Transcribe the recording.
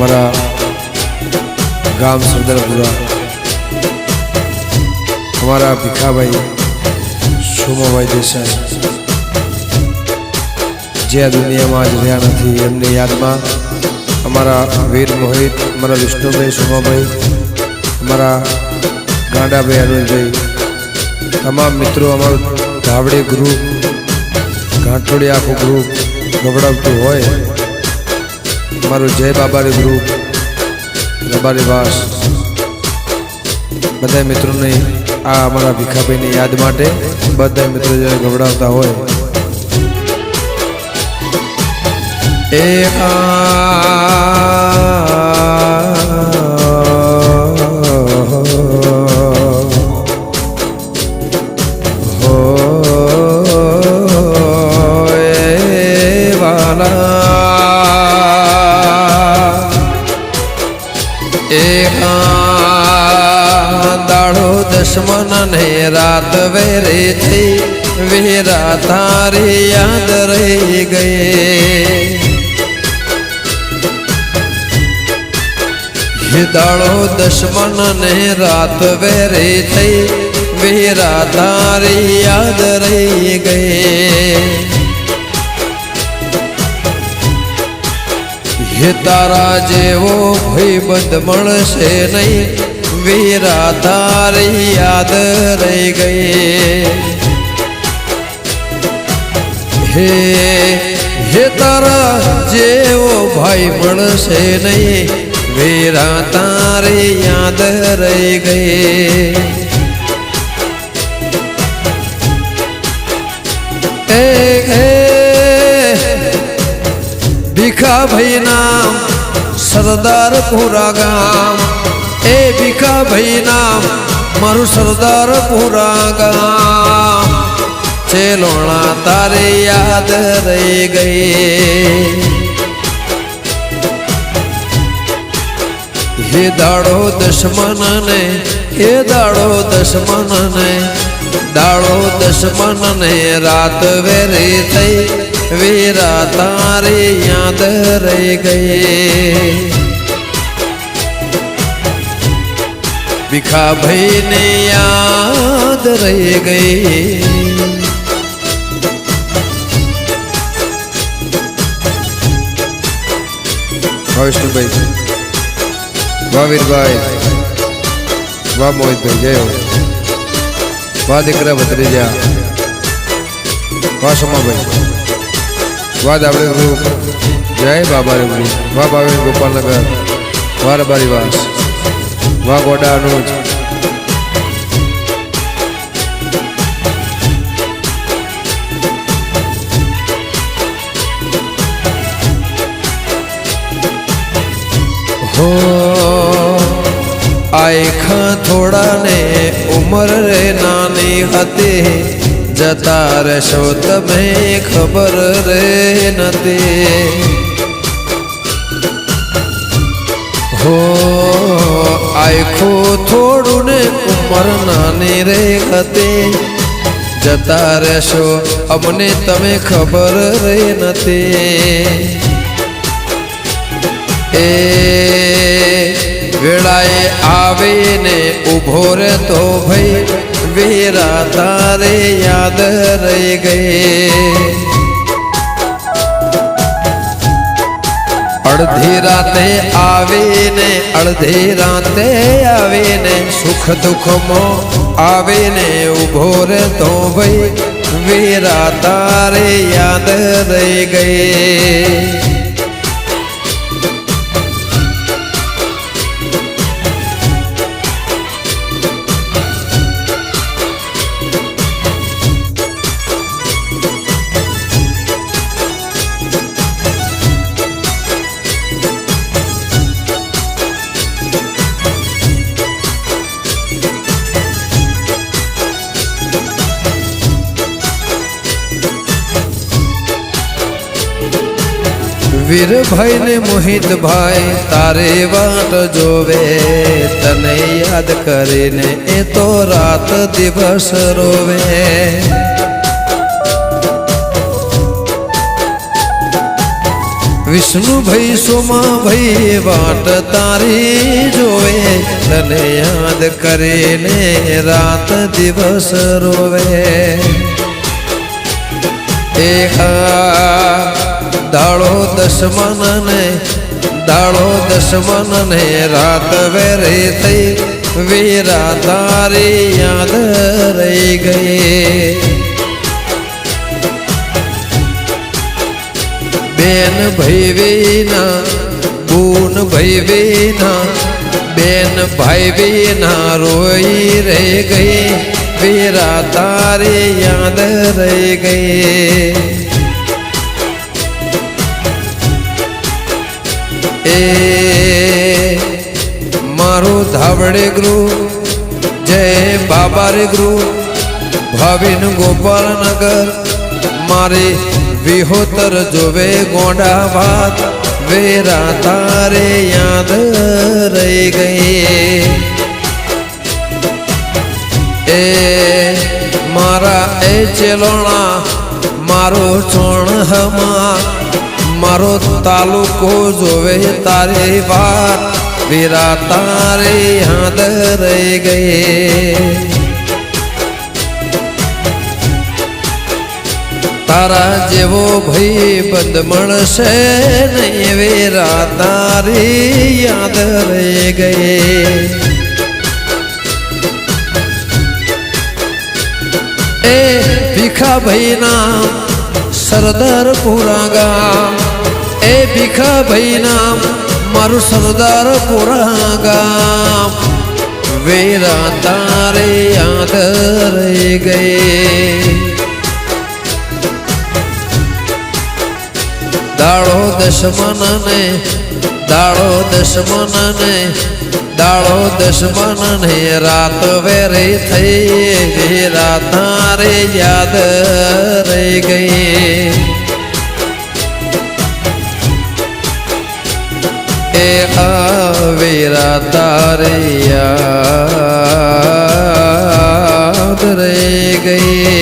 हमारा गांव सरदारपुरा हमारा भीखा भाई सोमा भाई देसाई जे दुनिया में आज रहा नहीं एमनी याद में हमारा वीर मोहित हमारा विष्णु भाई सोमा भाई हमारा गांडा भाई अनुज भाई तमाम मित्रों अमर धावड़ी ग्रुप घाटोड़ी आखो ग्रुप गबड़ावतु होय मारो जय बाबारी ग्रुप रबारी वास बधाई मित्रों ने आ अमरा भीखाभाई ने याद माटे बधाई मित्रों जो गबड़ावता होय दुश्मन ने रात वेरे थी वीरा तारी याद रह गए दाड़ो दुश्मन ने रात वेरे थी वीरा तारी याद रह गए ये तारा जेवो भाई बंद मळशे नहीं वीरा तारी याद रह गए हे तारा जेवो भाई मळशे नहीं वीरा तारी याद रह गए भीखाभाई नाम सरदारपुरा गाम ए भीखाभाई नाम मारू सरदारपुरा गाम चेलोना तारे याद रह गए ये दाड़ो दुश्मन ने ये दाड़ो दुश्मन ने दाड़ो दुश्मन ने रात वेरे थई वीरा तारे याद रह गए भीखाभाई ने याद रह गए विष्णु भाई वाह वीर भाई वाह मोहित भाई जय हो वाह दीकरा भत्रीजा वाह सोमा भाई वाह दावड़े ग्रुप जय बाबा रे ग्रुप वाह बाबे गोपाल नगर वाह रबारी वास वाह गोडा अनुज हो आखा थोड़ा ने उम्र रे नानी हते जता रशो तमे खबर रे नते हो आखो थोड़ू ने उम्र नानी रे हते जता रशो अमने तमे खबर रे नते वेड़ाए आवे ने उभो रे तो भाई वीरा तारे याद रह गए अर्धी राते आवे ने अर्धी राते आवे ने सुख दुख मो आवे ने उभो रे तो भाई वीरा तारे याद रह गए वीर भाई ने मोहित भाई तारे बाट जोवे तने याद करे ने ए तो रात दिवस रोवे વિષ્ણુભાઈ સોમાભાઈ વાટ તારી જોવે તને યાદ કરીને રાત દિવસ રોવે દાડો દશમન ને રાત વેરે થઈ વીરા તારી યાદ રહી ગઈ બેન ભાઈ વિના બૂન ભાઈ વિના બેન ભાઈ વિના રોઈ રહી ગઈ વીરા તારી યાદ રહી ગઈ એ મારું ધાવડે ગૃહ જય બાબા રે ગૃહ ભાવિન ગોપાલનગર મારી વિહોતર જોવે ગોંડા વાત વેરા તારે યાદ રહી ગઈ એ મારા એ ચેલોણા મારો ચોણ હમા મારો તાલુકો જોવે તારી વાત વેરા તારે યાદ રહી ગઈ તારા જેવો ભાઈ બંધ મળશે નહીં વેરા તારી યાદ રહી ગઈ એ ભીખાભાઈ નામ સરદારપુરા ગામ એ ભીખાભાઈ નામ મારું સરદારપુરા ગામ વેરા તારે યાદ રહી ગઈ દાડો દશમન ને રાત વેરે થઈ વેરા તારે યાદ રહી ગઈ એ વેરા તારે યાદ રહી ગઈ